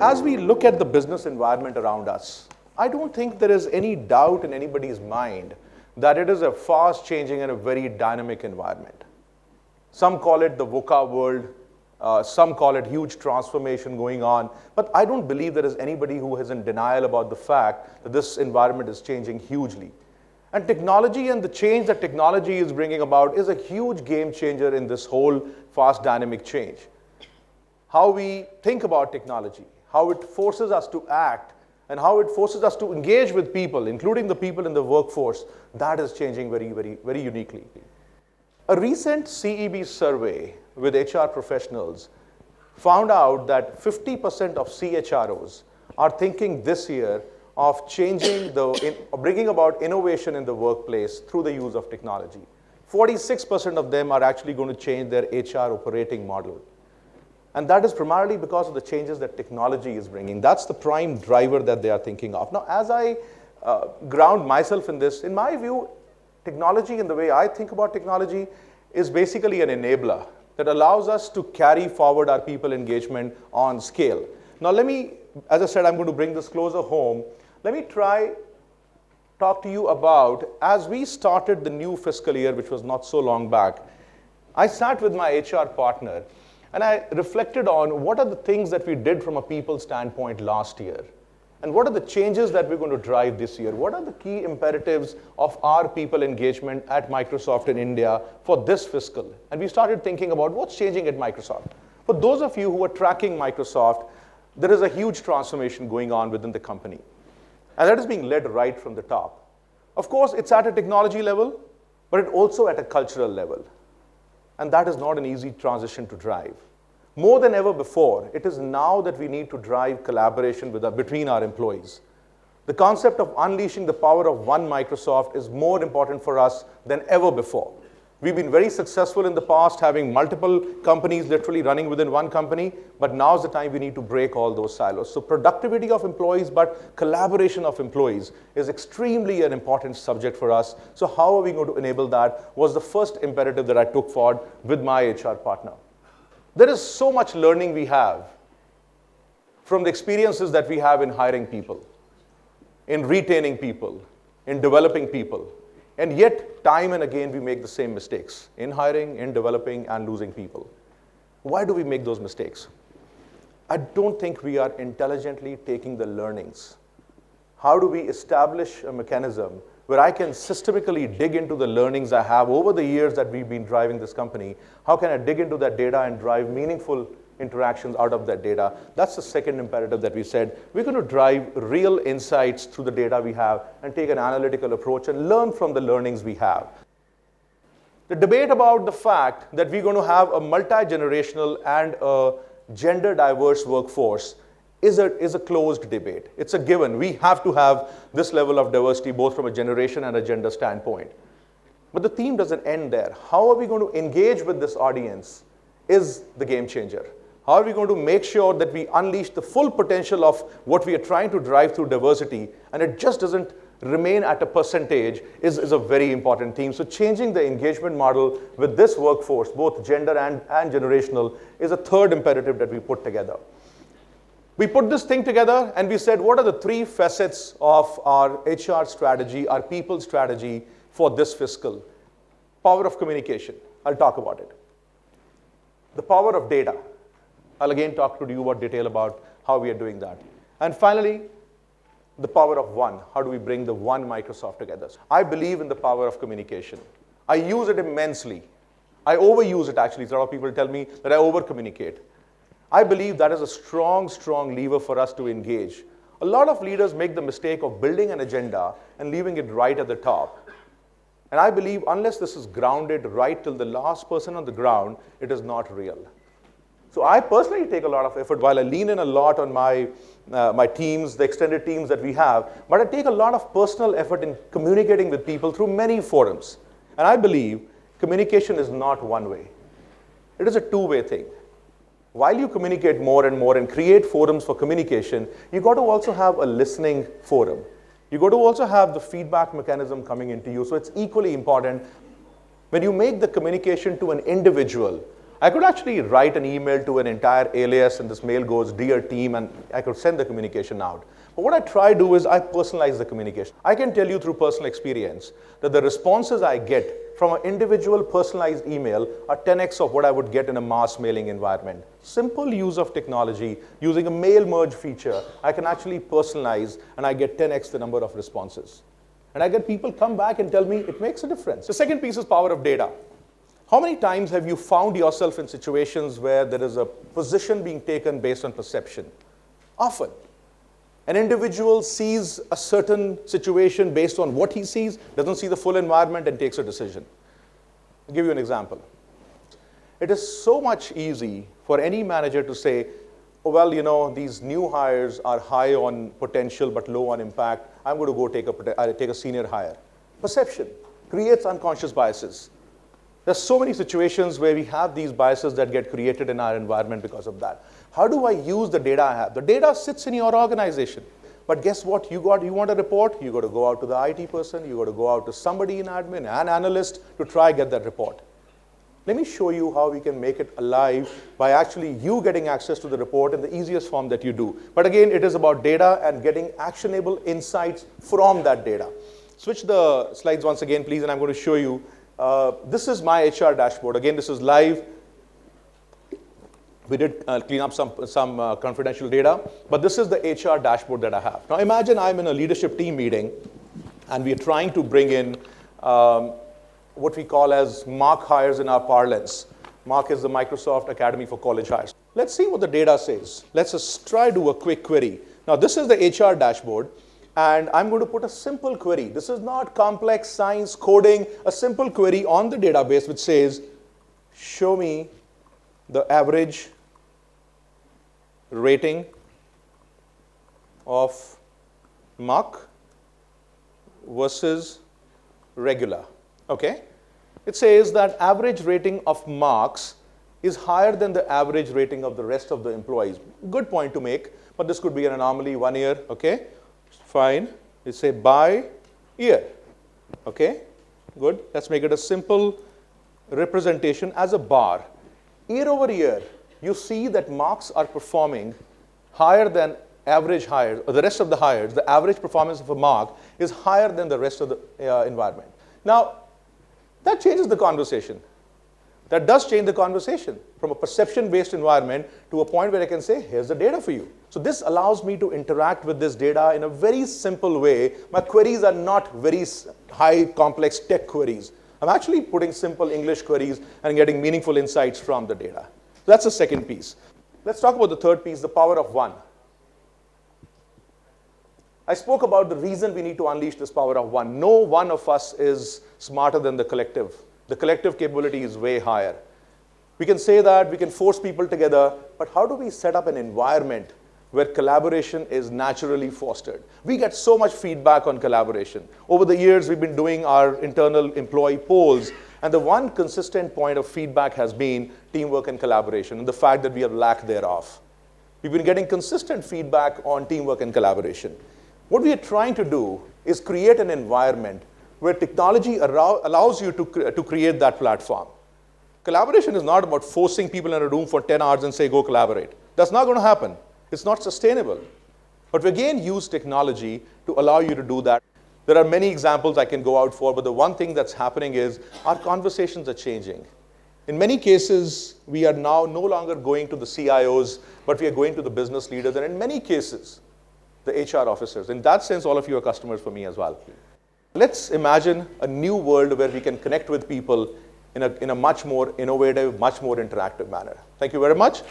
As we look at the business environment around us, I don't think there is any doubt in anybody's mind that it is a fast changing and a very dynamic environment. Some call it the VUCA world, some call it huge transformation going on, but I don't believe there is anybody who is in denial about the fact that this environment is changing hugely. And technology and the change that technology is bringing about is a huge game changer in this whole fast dynamic change. How we think about technology, how it forces us to act, and how it forces us to engage with people, including the people in the workforce, that is changing very, very, very uniquely. A recent CEB survey with HR professionals found out that 50% of CHROs are thinking this year of changing bringing about innovation in the workplace through the use of technology. 46% of them are actually going to change their HR operating model. And that is primarily because of the changes that technology is bringing. That's the prime driver that they are thinking of. Now, as I ground myself in this, in my view, technology and the way I think about technology is basically an enabler that allows us to carry forward our people engagement on scale. Now, let me, as I said, I'm going to bring this closer home. Let me talk to you about, as we started the new fiscal year, which was not so long back, I sat with my HR partner and I reflected on what are the things that we did from a people standpoint last year, and what are the changes that we're going to drive this year. What are the key imperatives of our people engagement at Microsoft in India for this fiscal? And we started thinking about what's changing at Microsoft. For those of you who are tracking Microsoft, there is a huge transformation going on within the company. And that is being led right from the top. Of course, it's at a technology level, but it's also at a cultural level. And that is not an easy transition to drive. More than ever before, it is now that we need to drive collaboration between our employees. The concept of unleashing the power of one Microsoft is more important for us than ever before. We've been very successful in the past, having multiple companies literally running within one company, but now's the time we need to break all those silos. So productivity of employees, but collaboration of employees is extremely an important subject for us. So how are we going to enable that was the first imperative that I took forward with my HR partner. There is so much learning we have from the experiences that we have in hiring people, in retaining people, in developing people. And yet, time and again, we make the same mistakes in hiring, in developing, and losing people. Why do we make those mistakes? I don't think we are intelligently taking the learnings. How do we establish a mechanism where I can systematically dig into the learnings I have over the years that we've been driving this company? How can I dig into that data and drive meaningful interactions out of that data? That's the second imperative that we said. We're going to drive real insights through the data we have and take an analytical approach and learn from the learnings we have. The debate about the fact that we're going to have a multi-generational and a gender diverse workforce is a closed debate. It's a given. We have to have this level of diversity both from a generation and a gender standpoint. But the theme doesn't end there. How are we going to engage with this audience is the game changer. How are we going to make sure that we unleash the full potential of what we are trying to drive through diversity, and it just doesn't remain at a percentage is a very important theme. So changing the engagement model with this workforce, both gender and generational, is a third imperative that we put together. We put this thing together and we said, what are the three facets of our HR strategy, our people strategy for this fiscal? Power of communication. I'll talk about it. The power of data. I'll again talk to you about detail about how we are doing that. And finally, the power of one. How do we bring the one Microsoft together? I believe in the power of communication. I use it immensely. I overuse it actually. A lot of people tell me that I over-communicate. I believe that is a strong, strong lever for us to engage. A lot of leaders make the mistake of building an agenda and leaving it right at the top. And I believe unless this is grounded right till the last person on the ground, it is not real. So I personally take a lot of effort while I lean in a lot on my teams, the extended teams that we have, but I take a lot of personal effort in communicating with people through many forums. And I believe communication is not one way. It is a two-way thing. While you communicate more and create forums for communication, you got to also have a listening forum. You got to also have the feedback mechanism coming into you. So it's equally important when you make the communication to an individual. I could actually write an email to an entire alias, and this mail goes, "Dear team," and I could send the communication out. But what I try to do is I personalize the communication. I can tell you through personal experience that the responses I get from an individual personalized email are 10x of what I would get in a mass mailing environment. Simple use of technology, using a mail merge feature, I can actually personalize and I get 10x the number of responses. And I get people come back and tell me it makes a difference. The second piece is power of data. How many times have you found yourself in situations where there is a position being taken based on perception? Often. An individual sees a certain situation based on what he sees, doesn't see the full environment, and takes a decision. I'll give you an example. It is so much easy for any manager to say, "Oh, well, you know, these new hires are high on potential but low on impact. I'm going to go take a senior hire." Perception creates unconscious biases. There's so many situations where we have these biases that get created in our environment because of that. How do I use the data I have? The data sits in your organization. But guess what? You want a report? You got to go out to the IT person. You got to go out to somebody in admin, an analyst, to try get that report. Let me show you how we can make it alive by actually you getting access to the report in the easiest form that you do. But again, it is about data and getting actionable insights from that data. Switch the slides once again, please, and I'm going to show you. This is my HR dashboard. Again, this is live. We did clean up some confidential data, but this is the HR dashboard that I have. Now imagine I'm in a leadership team meeting, and we are trying to bring in what we call as MARC hires in our parlance. MARC is the Microsoft Academy for College Hires. Let's see what the data says. Let's just try to do a quick query. Now this is the HR dashboard. And I'm going to put a simple query. This is not complex science, coding, a simple query on the database which says, show me the average rating of MARC versus regular. Okay? It says that average rating of MARCs is higher than the average rating of the rest of the employees. Good point to make, but this could be an anomaly 1 year, okay? Fine. We say by year. Okay, good. Let's make it a simple representation as a bar. Year over year, you see that MARCs are performing higher than average hires, or the rest of the hires. The average performance of a MARC is higher than the rest of the environment. Now, that changes the conversation. That does change the conversation from a perception-based environment to a point where I can say, here's the data for you. So this allows me to interact with this data in a very simple way. My queries are not very high, complex tech queries. I'm actually putting simple English queries and getting meaningful insights from the data. So that's the second piece. Let's talk about the third piece, the power of one. I spoke about the reason we need to unleash this power of one. No one of us is smarter than the collective. The collective capability is way higher. We can say that, we can force people together, but how do we set up an environment where collaboration is naturally fostered? We get so much feedback on collaboration. Over the years, we've been doing our internal employee polls, and the one consistent point of feedback has been teamwork and collaboration, and the fact that we have lack thereof. We've been getting consistent feedback on teamwork and collaboration. What we are trying to do is create an environment where technology allows you to create that platform. Collaboration is not about forcing people in a room for 10 hours and say, go collaborate. That's not going to happen. It's not sustainable. But we again use technology to allow you to do that. There are many examples I can go out for, but the one thing that's happening is our conversations are changing. In many cases, we are now no longer going to the CIOs, but we are going to the business leaders, and in many cases, the HR officers. In that sense, all of you are customers for me as well. Let's imagine a new world where we can connect with people in a much more innovative, much more interactive manner. Thank you very much.